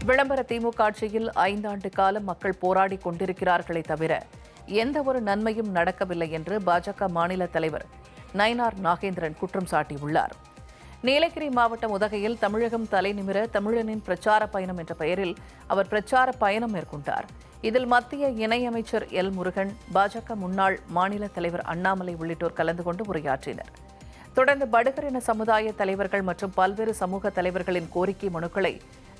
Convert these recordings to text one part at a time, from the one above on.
விளம்பர திமுக ஆட்சியில் 5 ஆண்டு காலம் மக்கள் போராடி கொண்டிருக்கிறார்களே தவிர எந்த ஒரு நன்மையும் நடக்கவில்லை என்று பாஜக மாநில தலைவர் நயினார் நாகேந்திரன் குற்றம் சாட்டியுள்ளார். நீலகிரி மாவட்டம் உதகையில் தமிழகம் தலைநிமிர தமிழனின் பிரச்சார பயணம் என்ற பெயரில் அவர் பிரச்சார பயணம் மேற்கொண்டார். இதில் மத்திய இணையமைச்சர் எல் முருகன், பாஜக முன்னாள் மாநில தலைவர் அண்ணாமலை உள்ளிட்டோர் கலந்து கொண்டு உரையாற்றினர். தொடர்ந்து படுகர் இன சமுதாய தலைவர்கள் மற்றும் பல்வேறு சமூக தலைவர்களின் கோரிக்கை மனுக்களை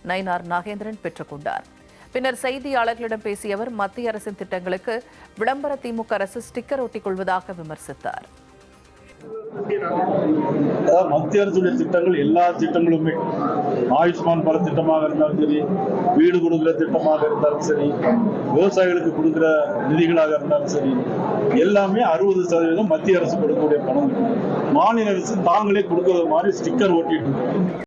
நயினார் நாகேந்திரன் பெற்றுக் கொண்டார். பின்னர் செய்தியாளர்களிடம் பேசிய அவர் மத்திய அரசின் திட்டங்களுக்கு விளம்பர திமுக அரசு ஸ்டிக்கர் ஒட்டிக் கொள்வதாக விமர்சித்தார். மத்திய அரசுடைய திட்டங்கள் எல்லா திட்டங்களுமே ஆயுஷ்மான் பாரத் திட்டமாக இருந்தாலும் சரி, வீடு கொடுக்கிற திட்டமாக இருந்தாலும் சரி, விவசாயிகளுக்கு கொடுக்கிற நிதிகளாக இருந்தாலும் சரி, எல்லாமே 60% மத்திய அரசு கொடுக்கக்கூடிய பணம். மாநில அரசு தாங்களே கொடுக்கறது மாதிரி ஸ்டிக்கர் ஒட்டிட்டு இருக்கு.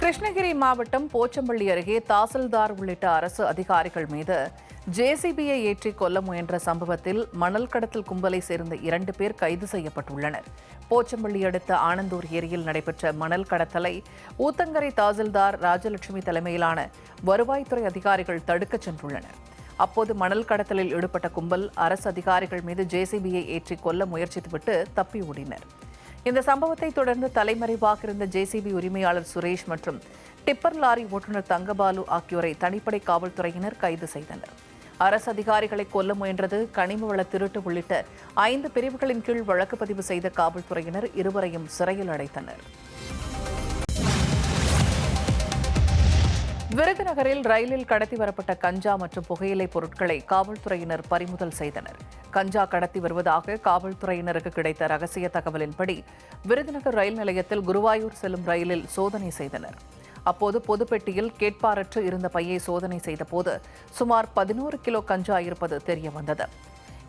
கிருஷ்ணகிரி மாவட்டம் போச்சம்பள்ளி அருகே தாசில்தார் உள்ளிட்ட அரசு அதிகாரிகள் மீது ஜேசிபியை ஏற்றி கொல்ல முயன்ற சம்பவத்தில் மணல் கடத்தல் கும்பலை சேர்ந்த 2 பேர் கைது செய்யப்பட்டுள்ளனர். போச்சம்பள்ளி அடுத்த ஆனந்தூர் ஏரியில் நடைபெற்ற மணல் கடத்தலை ஊத்தங்கரை தாசில்தார் ராஜலட்சுமி தலைமையிலான வருவாய்த்துறை அதிகாரிகள் தடுக்கச் சென்றுள்ளனர். அப்போது மணல் கடத்தலில் ஈடுபட்ட கும்பல் அரசு அதிகாரிகள் மீது ஜேசிபியை ஏற்றி கொல்ல முயற்சித்துவிட்டு தப்பி ஓடினர். இந்த சம்பவத்தை தொடர்ந்து தலைமறைவாக இருந்த ஜேசிபி உரிமையாளர் சுரேஷ் மற்றும் டிப்பர் லாரி ஓட்டுநர் தங்கபாலு ஆகியோரை தனிப்படை காவல்துறையினர் கைது செய்தனர். அரசு அதிகாரிகளை கொல்ல முயன்றது, கனிம வள திருட்டு உள்ளிட்ட 5 பிரிவுகளின் கீழ் வழக்கு பதிவு செய்த காவல்துறையினர் இருவரையும் சிறையில் அடைத்தனர். விருதுநகரில் ரயிலில் கடத்தி வரப்பட்ட கஞ்சா மற்றும் புகையிலை பொருட்களை காவல்துறையினர் பறிமுதல் செய்தனர். கஞ்சா கடத்தி வருவதாக காவல்துறையினருக்கு கிடைத்த ரகசிய தகவலின்படி விருதுநகர் ரயில் நிலையத்தில் குருவாயூர் செல்லும் ரயிலில் சோதனை செய்தனர். அப்போது பொதுப்பெட்டியில் கேட்பாரற்று இருந்த பையை சோதனை செய்தபோது சுமார் 11 கிலோ கஞ்சா இருப்பது தெரியவந்தது.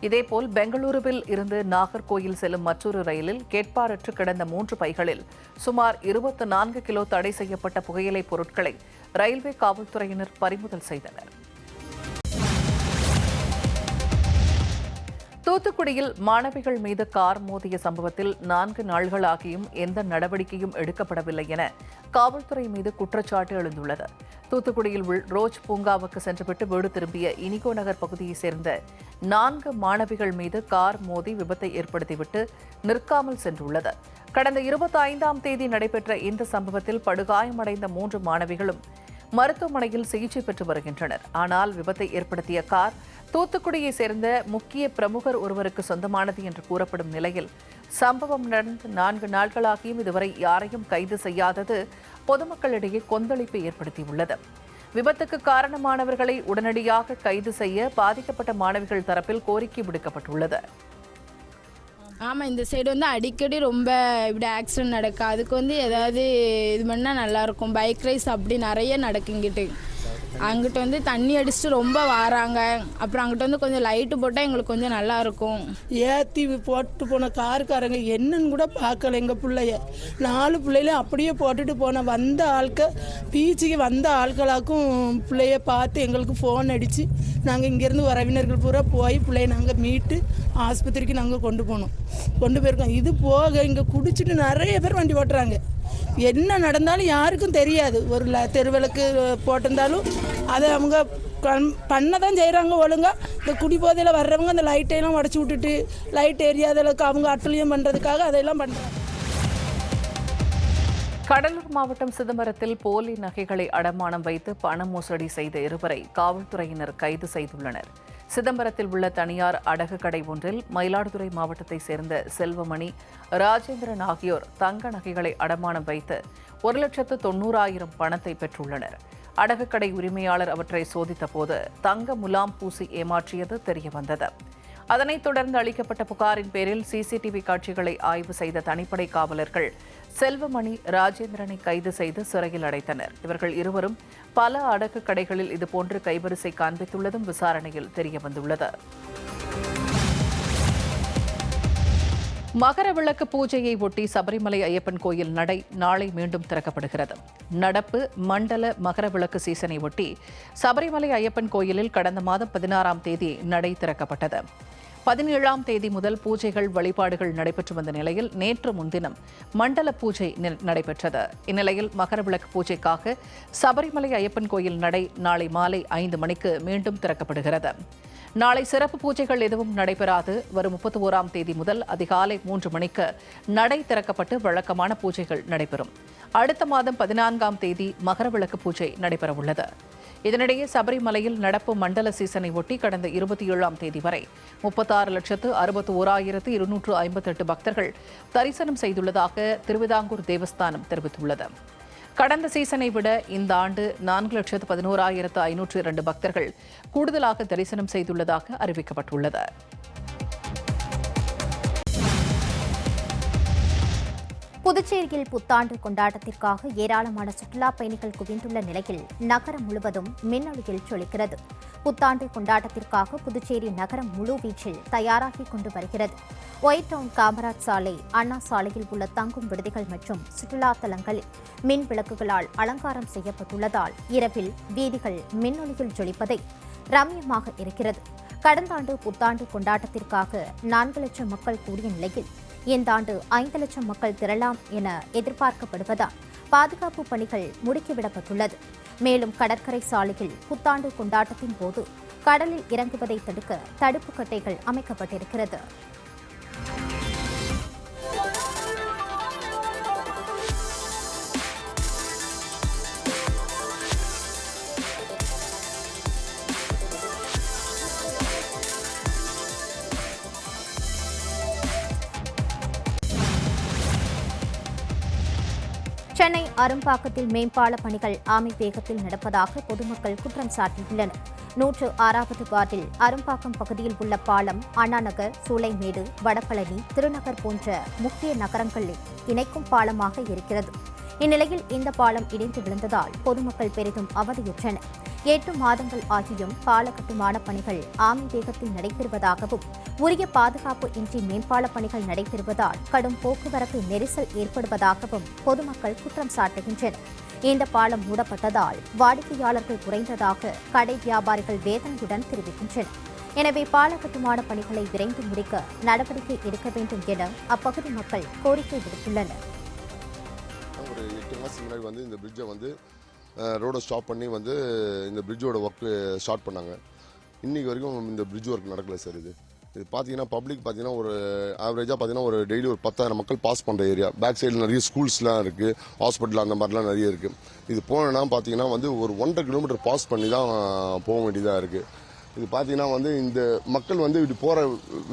இதேபோல் பெங்களூருவில் இருந்து நாகர்கோயில் செல்லும் மற்றொரு ரயிலில் கேட்பாரற்று கிடந்த 3 பைகளில் சுமார் 24 கிலோ தடை செய்யப்பட்ட புகையிலை பொருட்களை ரயில்வே காவல்துறையினர் பறிமுதல் செய்தனர். தூத்துக்குடியில் மாணவிகள் மீது கார் மோதிய சம்பவத்தில் 4 நாள்களாகியும் எந்த நடவடிக்கையும் எடுக்கப்படவில்லை என காவல்துறை மீது குற்றச்சாட்டு எழுந்துள்ளது. தூத்துக்குடியில் ரோஜ் பூங்காவுக்கு சென்றுவிட்டு வீடு திரும்பிய இனிகோ நகர் பகுதியைச் சேர்ந்த 4 மாணவிகள் மீது கார் மோதி விபத்தை ஏற்படுத்திவிட்டு நிற்காமல் சென்றுள்ளது. கடந்த 25ஆம் தேதி நடைபெற்ற இந்த சம்பவத்தில் படுகாயமடைந்த 3 மாணவிகளும் மருத்துவமனையில் சிகிச்சை பெற்று வருகின்றனர். ஆனால் விபத்தை ஏற்படுத்திய கார் தூத்துக்குடியை சேர்ந்த முக்கிய பிரமுகர் ஒருவருக்கு சொந்தமானது என்று கூறப்படும் நிலையில் சம்பவம் நடந்து 4 நாட்களாகியும் இதுவரை யாரையும் கைது செய்யாதது பொதுமக்களிடையே கொந்தளிப்பை ஏற்படுத்தியுள்ளது. விபத்துக்கு காரணமானவர்களை உடனடியாக கைது செய்ய பாதிக்கப்பட்ட மாணவிகள் தரப்பில் கோரிக்கை விடுக்கப்பட்டுள்ளது. ஆமாம், இந்த சைடு அடிக்கடி ரொம்ப இப்படி ஆக்சிடென்ட் நடக்கு. அதுக்கு ஏதாவது இது பண்ணால் நல்லாயிருக்கும். பைக் ரைஸ் அப்படி நிறைய நடக்குங்கிட்டு. அங்கிட்ட தண்ணி அடிச்சுட்டு ரொம்ப வாராங்க. அப்புறம் அங்கிட்ட கொஞ்சம் லைட்டு போட்டால் எங்களுக்கு கொஞ்சம் நல்லாயிருக்கும். ஏற்றி போட்டு போன காருக்காரங்க என்னன்னு கூட பார்க்கல. எங்கள் பிள்ளைய 4 பிள்ளைகளையும் அப்படியே போட்டுட்டு போன வந்த பீச்சுக்கு வந்த ஆட்களாக்கும் பிள்ளைய பார்த்து எங்களுக்கு ஃபோன் அடித்து நாங்கள் இங்கேருந்து உறவினர்கள் பூரா போய் பிள்ளைய நாங்கள் மீட்டு ஆஸ்பத்திரிக்கு நாங்கள் கொண்டு போயிருக்கோம். இது போக இங்கே குடிச்சிட்டு நிறைய பேர் வண்டி ஓட்டுறாங்க. என்ன நடந்தாலும் யாருக்கும் தெரியாது. ஒரு தெருவிளக்கு போட்டிருந்தாலும் அதை அவங்க பண்ண தான் செய்கிறாங்க ஒழுங்காக. இந்த குடிபோதையில் வர்றவங்க அந்த லைட்டையெல்லாம் உடச்சி விட்டுட்டு லைட் எரியாத அளவுக்கு அவங்க அட்டுழியம் பண்ணுறதுக்காக அதையெல்லாம் பண்ணுறாங்க. கடலூர் மாவட்டம் சிதம்பரத்தில் போலி நகைகளை அடமானம் வைத்து பண மோசடி செய்த 2 பேரை காவல்துறையினர் கைது செய்துள்ளனர். சிதம்பரத்தில் உள்ள தனியார் அடகு கடை ஒன்றில் மயிலாடுதுறை மாவட்டத்தைச் சேர்ந்த செல்வமணி, ராஜேந்திரன் ஆகியோர் தங்க நகைகளை அடமானம் வைத்து 1,90,000 பணத்தை பெற்றுள்ளனர். அடகு கடை உரிமையாளர் அவற்றை சோதித்த போது தங்க முலாம் பூசி ஏமாற்றியது தெரியவந்தது. அதனைத் தொடர்ந்து அளிக்கப்பட்ட புகாரின் பேரில் சிசிடிவி காட்சிகளை ஆய்வு செய்த தனிப்படை காவலர்கள் செல்வமணி, ராஜேந்திரனை கைது செய்து சிறையில் அடைத்தனர். இவர்கள் இருவரும் பல அடகு கடைகளில் இதுபோன்று கைவரிசை காண்பித்துள்ளதும் விசாரணையில் தெரியவந்துள்ளது. மகர விளக்கு பூஜையை ஒட்டி சபரிமலை ஐயப்பன் கோயில் நடை நாளை மீண்டும் திறக்கப்படுகிறது. நடப்பு மண்டல மகர விளக்கு சீசனை ஒட்டி சபரிமலை ஐயப்பன் கோயிலில் கடந்த மாதம் 16ஆம் தேதி நடை திறக்கப்பட்டது. 17ஆம் தேதி முதல் பூஜைகள் வழிபாடுகள் நடைபெற்று வந்த நிலையில் நேற்று முன்தினம் மண்டல பூஜை நடைபெற்றது. இந்நிலையில் மகரவிளக்கு பூஜைக்காக சபரிமலை ஐயப்பன் கோயில் நடை நாளை மாலை 5 மணிக்கு மீண்டும் திறக்கப்படுகிறது. நாளை சிறப்பு பூஜைகள் எதுவும் நடைபெறாது. வரும் 31ஆம் தேதி முதல் அதிகாலை 3 மணிக்கு நடை திறக்கப்பட்டு வழக்கமான பூஜைகள் நடைபெறும். அடுத்த மாதம் 14ஆம் தேதி மகரவிளக்கு பூஜை நடைபெறவுள்ளது. இதனிடையே சபரிமலையில் நடப்பு மண்டல சீசனை ஒட்டி கடந்த 27ஆம் தேதி வரை 36,61,258 பக்தர்கள் தரிசனம் செய்துள்ளதாக திருவிதாங்கூர் தேவஸ்தானம் தெரிவித்துள்ளது. கடந்த சீசனை விட இந்த ஆண்டு 4,11,502 பக்தர்கள் கூடுதலாக தரிசனம் செய்துள்ளதாக அறிவிக்கப்பட்டுள்ளது. புதுச்சேரியில் புத்தாண்டு கொண்டாட்டத்திற்காக ஏராளமான சுற்றுலா பயணிகள் குவிந்துள்ள நிலையில் நகரம் முழுவதும் மின்னொளியில் ஜொலிக்கிறது. புத்தாண்டு கொண்டாட்டத்திற்காக புதுச்சேரி நகரம் முழுவீச்சில் தயாராகிக் கொண்டு வருகிறது. ஒயிட் டவுன், காமராஜ் சாலை, அண்ணா சாலையில் உள்ள தங்கும் விடுதிகள் மற்றும் சுற்றுலா தலங்களில் மின் விளக்குகளால் அலங்காரம் செய்யப்பட்டுள்ளதால் இரவில் வீதிகள் மின்னொளியில் ஜொலிப்பதை ரம்யமாக இருக்கிறது. கடந்த ஆண்டு புத்தாண்டு கொண்டாட்டத்திற்காக 4 லட்சம் மக்கள் கூடிய நிலையில் இந்த ஆண்டு 5 லட்சம் மக்கள் திரளாம் என எதிர்பார்க்கப்படுவதால் பாதுகாப்பு பணிகள் முடுக்கிவிடப்பட்டுள்ளது. மேலும் கடற்கரை சாலையில் புத்தாண்டு கொண்டாட்டத்தின் போது கடலில் இறங்குவதை தடுக்க தடுப்பு கட்டைகள் அமைக்கப்பட்டிருக்கிறது. சென்னை அரும்பாக்கத்தில் மேம்பால பணிகள் ஆமை வேகத்தில் நடப்பதாக பொதுமக்கள் குற்றம் சாட்டியுள்ளனர். 106வது வார்டில் அரும்பாக்கம் பகுதியில் உள்ள பாலம் அண்ணாநகர், சூளைமேடு, வடபழனி, திருநகர் போன்ற முக்கிய நகரங்களில் இணைக்கும் பாலமாக இருக்கிறது. இந்நிலையில் இந்த பாலம் இடிந்து விழுந்ததால் பொதுமக்கள் பெரிதும் அவதியுற்றனர். 8 மாதங்கள் ஆகியும் பால கட்டுமான பணிகள் ஆமை வேகத்தில் நடைபெறுவதாகவும் உரிய பாதுகாப்பு இன்றி மேம்பால பணிகள் நடைபெறுவதால் கடும் போக்குவரத்து நெரிசல் ஏற்படுவதாகவும் பொதுமக்கள் குற்றம் சாட்டுகின்றனர். இந்த பாலம் மூடப்பட்டதால் வாடிக்கையாளர்கள் குறைந்ததாக கடை வியாபாரிகள் வேதனையுடன் தெரிவிக்கின்றனர். எனவே பால கட்டுமான பணிகளை விரைந்து முடிக்க நடவடிக்கை எடுக்க வேண்டும் என அப்பகுதி மக்கள் கோரிக்கை விடுத்துள்ளனர். ஒரு 8 மாதத்துக்கு முன்னாடி இந்த பிரிட்ஜை ரோடை ஸ்டாப் பண்ணி இந்த பிரிட்ஜோட ஒர்க்கு ஸ்டார்ட் பண்ணாங்க. இன்றைக்கி வரைக்கும் இந்த பிரிட்ஜ் ஒர்க் நடக்கலை சார். இது பார்த்தீங்கன்னா பப்ளிக் பார்த்தீங்கன்னா ஒரு ஆவரேஜாக பார்த்தீங்கன்னா ஒரு டெய்லி ஒரு 10,000 மக்கள் பாஸ் பண்ணுற ஏரியா. பேக் சைடில் நிறைய ஸ்கூல்ஸ்லாம் இருக்குது, ஹாஸ்பிட்டல் அந்த மாதிரிலாம் நிறைய இருக்குது. இது போனோன்னா பார்த்தீங்கன்னா ஒரு 1.5 கிலோமீட்டர் பாஸ் பண்ணி தான் போக வேண்டியதாக இருக்குது. இது பார்த்தீங்கன்னா இந்த மக்கள் இப்படி போகிற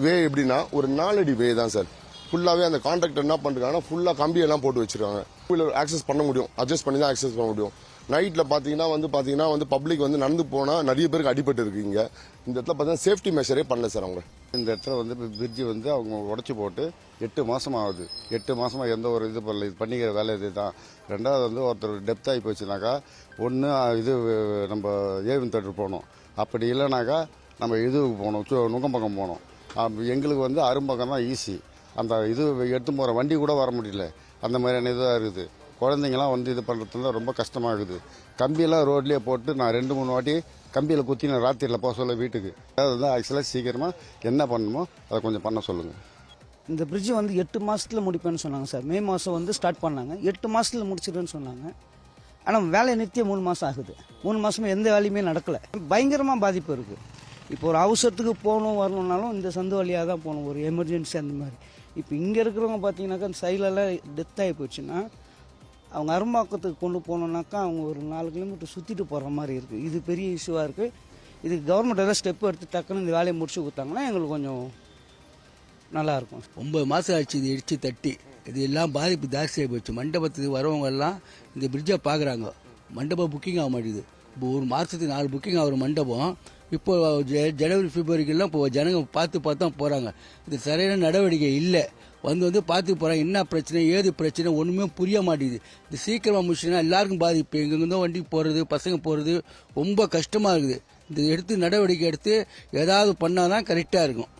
வே எப்படின்னா ஒரு 4 அடி வே தான் சார். ஃபுல்லாகவே அந்த கான்ட்ராக்டர் என்ன பண்ணுறாங்கன்னா ஃபுல்லாக கம்பியெல்லாம் போட்டு வச்சுருக்காங்க. ஃபுல்லாக ஆக்சஸ் பண்ண முடியும், அட்ஜஸ்ட் பண்ணி தான் ஆக்சஸ் பண்ண முடியும். நைட்டில் பார்த்தீங்கன்னா பப்ளிக் நடந்து போனால் நிறைய பேருக்கு அடிபட்டு இருக்குங்க. இந்த இடத்துல பார்த்தீங்கன்னா சேஃப்டி மெஷரே பண்ணல சார் அவங்க. இந்த இடத்துல பிரிட்ஜு அவங்க உடச்சி போட்டு 8 மாதம் ஆகுது. 8 மாதமாக எந்த ஒரு இது பண்ணல. இது பண்ணிக்கிற வேலை இது தான். ரெண்டாவது ஒருத்தர் டெப்த் ஆகி போச்சுனாக்கா ஒன்று இது நம்ம ஏவின் தேட்டர் போகணும், அப்படி இல்லைனாக்கா நம்ம இதுக்கு போகணும், நுங்கம்பக்கம் போகணும். எங்களுக்கு அரும்பக்கம் தான் ஈஸி. அந்த இது எடுத்து போகிற வண்டி கூட வர முடியல. அந்த மாதிரியான இதுதான் இருக்குது. குழந்தைங்களாம் இது பண்ணுறதுல ரொம்ப கஷ்டமாக இருக்குது. கம்பியெல்லாம் ரோட்லேயே போட்டு நான் 2-3 வாட்டி கம்பியில் குத்தி நான் ராத்திரியில் போக சொல்ல வீட்டுக்கு. அதாவது ஆக்சுவலாக சீக்கிரமாக என்ன பண்ணணுமோ அதை கொஞ்சம் பண்ண சொல்லுங்கள். இந்த பிரிட்ஜு 8 மாதத்தில் முடிப்பேன்னு சொன்னாங்க சார். மே மாதம் ஸ்டார்ட் பண்ணாங்க. 8 மாதத்தில் முடிச்சிடுன்னு சொன்னாங்க. ஆனால் வேலை நிறுத்திய 3 மாதம் ஆகுது. 3 மாதமே எந்த வேலையுமே நடக்கலை. பயங்கரமாக பாதிப்பு இருக்குது. இப்போ ஒரு அவசரத்துக்கு போகணும் வரணுன்னாலும் இந்த சந்து வழியாக தான் போகணும், ஒரு எமர்ஜென்சி அந்த மாதிரி. இப்போ இங்கே இருக்கிறவங்க பார்த்தீங்கன்னாக்கா அந்த சைட்லலாம் டெத் ஆகி போச்சுன்னா அவங்க அரும்பாக்கத்துக்கு கொண்டு போகணுன்னாக்கா அவங்க ஒரு 4 கிலோமீட்டர் சுற்றிட்டு போகிற மாதிரி இருக்குது. இது பெரிய இஷ்யூவாக இருக்குது. இதுக்கு கவர்மெண்ட் ஏதாவது ஸ்டெப் எடுத்து டக்குன்னு இந்த வேலையை முடிச்சு கொடுத்தாங்கன்னா எங்களுக்கு கொஞ்சம் நல்லாயிருக்கும். 9 மாதம் ஆச்சு இது இடித்து தட்டி. இது எல்லாம் பாதிப்பு ஜாஸ்தியாக போச்சு. மண்டபத்துக்கு வரவங்க எல்லாம் இந்த பிரிட்ஜை பார்க்குறாங்க. மண்டபம் புக்கிங் ஆக மாட்டேங்குது. இப்போ ஒரு மாதத்துக்கு 4 புக்கிங் ஆகிற மண்டபம் இப்போ ஜனவரி பிப்ரவரிக்கெல்லாம் இப்போ ஜனங்க பார்த்து தான் போகிறாங்க. இது சரியான நடவடிக்கை இல்லை. பார்த்து போகிறாங்க. என்ன பிரச்சனை ஏது பிரச்சனை ஒன்றுமே புரிய மாட்டேங்குது. இது சீக்கிரமாக முடிச்சுன்னா எல்லாருக்கும் பாதிப்பு. எங்கெங்கேருந்தோ வண்டி போகிறது, பசங்க போகிறது ரொம்ப கஷ்டமாக இருக்குது. இது எடுத்து நடவடிக்கை எடுத்து ஏதாவது பண்ணால் தான் கரெக்டாக இருக்கும்.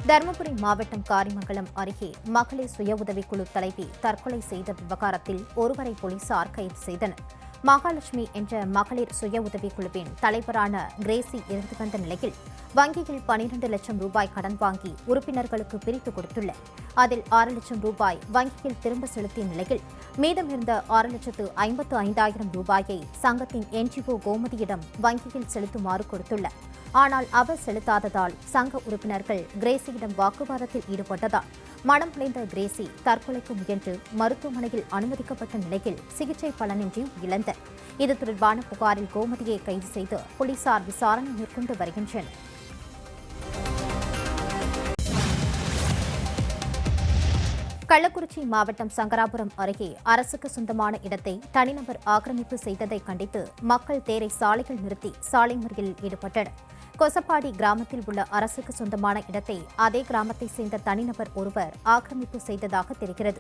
தருமபுரி மாவட்டம் காரிமங்கலம் அருகே மகளிர் சுய உதவிக்குழு தலைவி தற்கொலை செய்த விவகாரத்தில் ஒருவரை போலீசார் கைது செய்தனர். மகாலட்சுமி என்ற மகளிர் சுய உதவிக் குழுவின் தலைவரான கிரேசி இருந்து வந்த நிலையில் வங்கியில் 12 லட்சம் ரூபாய் கடன் வாங்கி உறுப்பினர்களுக்கு பிரித்து கொடுத்துள்ளார். அதில் 6 லட்சம் ரூபாய் வங்கியில் திரும்ப செலுத்திய நிலையில் மீதமிருந்த 6,55,000 ரூபாயை சங்கத்தின் NGO கோமதியிடம் வங்கியில் செலுத்துமாறு கொடுத்துள்ளார். ஆனால் அவர் செலுத்தாததால் சங்க உறுப்பினர்கள் கிரேசியிடம் வாக்குவாதத்தில் ஈடுபட்டதால் மனம் உடைந்த கிரேசி தற்கொலைக்கு முயன்று மருத்துவமனையில் அனுமதிக்கப்பட்ட நிலையில் சிகிச்சை பலனின்றி இழந்தார். இது தொடர்பான புகாரில் கோமதியை கைது செய்து போலீசார் விசாரணை மேற்கொண்டு வருகின்றனர். கள்ளக்குறிச்சி மாவட்டம் சங்கராபுரம் அருகே அரசுக்கு சொந்தமான இடத்தை தனிநபர் ஆக்கிரமிப்பு செய்ததை கண்டித்து மக்கள் தேரை சாலையில் நிறுத்தி சாலை மறியலில் ஈடுபட்டனர். கொசப்பாடி கிராமத்தில் உள்ள அரசுக்கு சொந்தமான இடத்தை அதே கிராமத்தைச் சேர்ந்த தனிநபர் ஒருவர் ஆக்கிரமிப்பு செய்ததாக தெரிகிறது.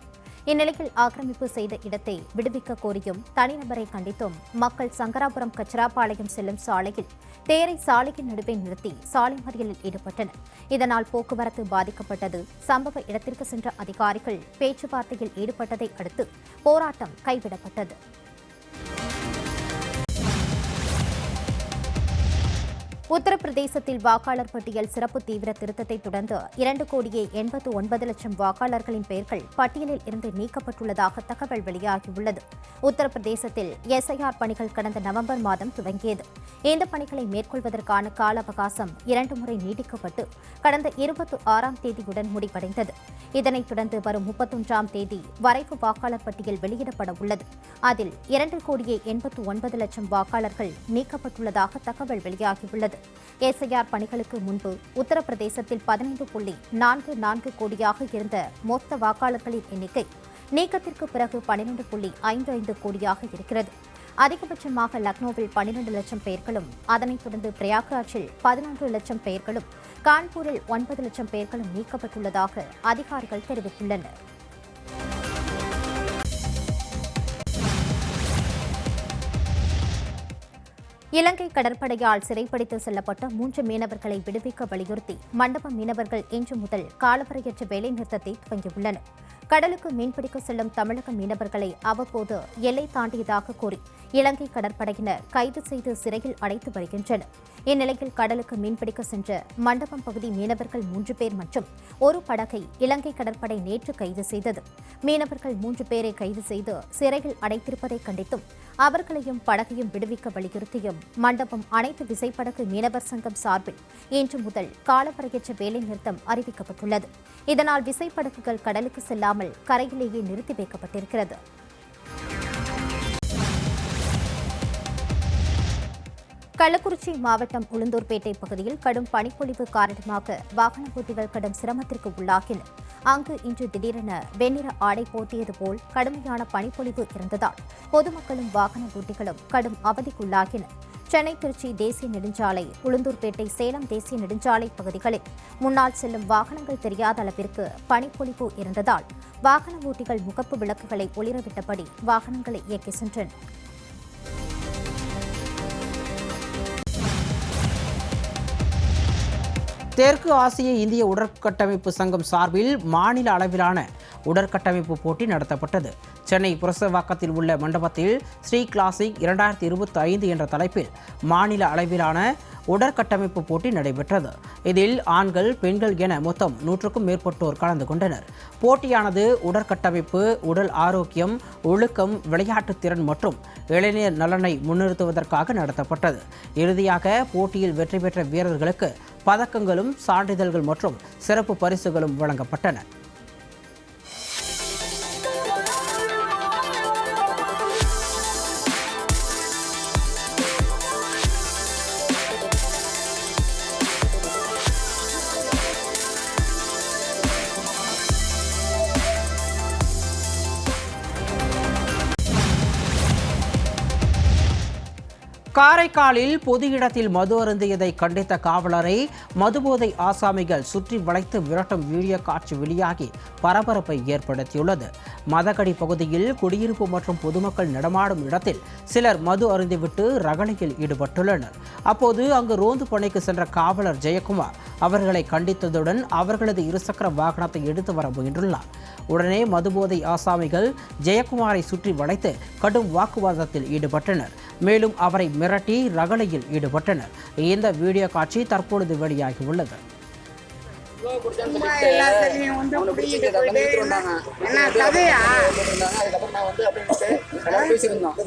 இந்நிலையில் ஆக்கிரமிப்பு செய்த இடத்தை விடுவிக்க கோரியும் தனிநபரை கண்டித்தும் மக்கள் சங்கராபுரம் கச்சராபாளையம் செல்லும் சாலையில் தேரை சாலையின் நடுவே நிறுத்தி சாலை மறியலில் ஈடுபட்டனர். இதனால் போக்குவரத்து பாதிக்கப்பட்டது. சம்பவ இடத்திற்கு சென்ற அதிகாரிகள் பேச்சுவார்த்தையில் ஈடுபட்டதை அடுத்து போராட்டம் கைவிடப்பட்டது. உத்தரப்பிரதேசத்தில் வாக்காளர் பட்டியல் சிறப்பு தீவிர திருத்தத்தை தொடர்ந்து 2,89,00,000 வாக்காளர்களின் பெயர்கள் பட்டியலில் இருந்து நீக்கப்பட்டுள்ளதாக தகவல் வெளியாகியுள்ளது. உத்தரப்பிரதேசத்தில் SIR பணிகள் கடந்த நவம்பர் மாதம் துவங்கியது. இந்த பணிகளை மேற்கொள்வதற்கான கால அவகாசம் 2 முறை நீட்டிக்கப்பட்டு கடந்த 26ஆம் தேதியுடன் முடிவடைந்தது. இதனைத் தொடர்ந்து வரும் 31ஆம் தேதி வரைவு வாக்காளர் பட்டியல் வெளியிடப்பட உள்ளது. அதில் 2,89,00,000 வாக்காளர்கள் நீக்கப்பட்டுள்ளதாக தகவல் வெளியாகியுள்ளது. SIR பணிகளுக்கு முன்பு உத்தரப்பிரதேசத்தில் 15.44 கோடியாக இருந்த மொத்த வாக்காளர்களின் எண்ணிக்கை நீக்கத்திற்கு பிறகு 12.55 கோடியாக இருக்கிறது. அதிகபட்சமாக லக்னோவில் 12 லட்சம் பெயர்களும், அதனைத் தொடர்ந்து பிரயாக்ராஜில் 11 லட்சம் பெயர்களும், கான்பூரில் 9 லட்சம் பெயர்களும் நீக்கப்பட்டுள்ளதாக அதிகாரிகள் தெரிவித்துள்ளனர். இலங்கை கடற்படையால் சிறைப்பிடித்து செல்லப்பட்ட 3 மீனவர்களை விடுவிக்க வலியுறுத்தி மண்டபம் மீனவர்கள் இன்று முதல் காலவரையற்ற வேலைநிறுத்தத்தை துவங்கியுள்ளனர். கடலுக்கு மீன்பிடிக்க செல்லும் தமிழக மீனவர்களை அவ்வப்போது எல்லை தாண்டியதாக கூறி இலங்கை கடற்படையினர் கைது செய்து சிறையில் அடைத்து வருகின்றனர். இந்நிலையில் கடலுக்கு மீன்பிடிக்க சென்ற மண்டபம் பகுதி மீனவர்கள் 3 பேர் மற்றும் ஒரு படகை இலங்கை கடற்படை நேற்று கைது செய்தது. மீனவர்கள் 3 பேரை கைது செய்து சிறையில் அடைத்திருப்பதை கண்டித்தும் அவர்களையும் படகையும் விடுவிக்க வலியுறுத்தியும் மண்டபம் அனைத்து விசைப்படகு மீனவர் சங்கம் சார்பில் இன்று முதல் காலவரையற்ற வேலை நிறுத்தம் அறிவிக்கப்பட்டுள்ளது. இதனால் விசைப்படகுகள் கடலுக்கு செல்லாமல் கரையிலேயே நிறுத்தி வைக்கப்பட்டிருக்கிறது. கள்ளக்குறிச்சி மாவட்டம் உளுந்தூர்பேட்டை பகுதியில் கடும் பனிப்பொழிவு காரணமாக வாகன ஓட்டிகள் கடும் சிரமத்திற்கு உள்ளாகினர். அங்கு இன்று திடீரென வெண்ணிற ஆடை போர்த்தியது போல் கடுமையான பனிப்பொழிவு இருந்ததால் பொதுமக்களும் வாகன ஓட்டிகளும் கடும் அவதிக்குள்ளாகினர். சென்னை திருச்சி தேசிய நெடுஞ்சாலை, உளுந்தூர்பேட்டை சேலம் தேசிய நெடுஞ்சாலை பகுதிகளில் முன்னால் செல்லும் வாகனங்கள் தெரியாத அளவிற்கு பனிப்பொழிவு இருந்ததால் வாகன ஓட்டிகள் முகப்பு விளக்குகளை ஒளிரவிட்டபடி வாகனங்களை இயக்கி சென்றனர். தெற்கு ஆசிய இந்திய உடற்கட்டமைப்பு சங்கம் சார்பில் மாநில அளவிலான உடற்கட்டமைப்பு போட்டி நடத்தப்பட்டது. சென்னை புரசவாக்கத்தில் உள்ள மண்டபத்தில் ஸ்ரீ கிளாசிக் 2025 என்ற தலைப்பில் மாநில அளவிலான உடற்கட்டமைப்பு போட்டி நடைபெற்றது. இதில் ஆண்கள், பெண்கள் என மொத்தம் 100க்கும் மேற்பட்டோர் கலந்து கொண்டனர். போட்டியானது உடற்கட்டமைப்பு, உடல் ஆரோக்கியம், ஒழுக்கம், விளையாட்டுத் திறன் மற்றும் இளைஞர் நலனை முன்னிறுத்துவதற்காக நடத்தப்பட்டது. இறுதியாக போட்டியில் வெற்றி பெற்ற வீரர்களுக்கு பதக்கங்களும், சான்றிதழ்கள் மற்றும் சிறப்பு பரிசுகளும் வழங்கப்பட்டன. காரைக்காலில் பொது இடத்தில் மது அருந்தியதை கண்டித்த காவலரை மதுபோதை ஆசாமிகள் சுற்றி வளைத்து விரட்டும் வீடியோ காட்சி வெளியாகி பரபரப்பை ஏற்படுத்தியுள்ளது. மதகடி பகுதியில் குடியிருப்பு மற்றும் பொதுமக்கள் நடமாடும் இடத்தில் சிலர் மது அருந்திவிட்டு ரகளையில் ஈடுபட்டுள்ளனர். அப்போது அங்கு ரோந்து பணிக்கு சென்ற காவலர் ஜெயக்குமார் அவர்களை கண்டித்ததுடன் அவர்களது இருசக்கர வாகனத்தை எடுத்து வர முயன்றுள்ளார். உடனே மதுபோதை ஆசாமிகள் ஜெயக்குமாரை சுற்றி வளைத்து கடும் வாக்குவாதத்தில் ஈடுபட்டனர். மேலும் அவரை மிரட்டி ரகளையில் ஈடுபட்டனர். இந்த வீடியோ காட்சி தற்பொழுது வெளியாகியுள்ளது. பேசியிருந்தோம்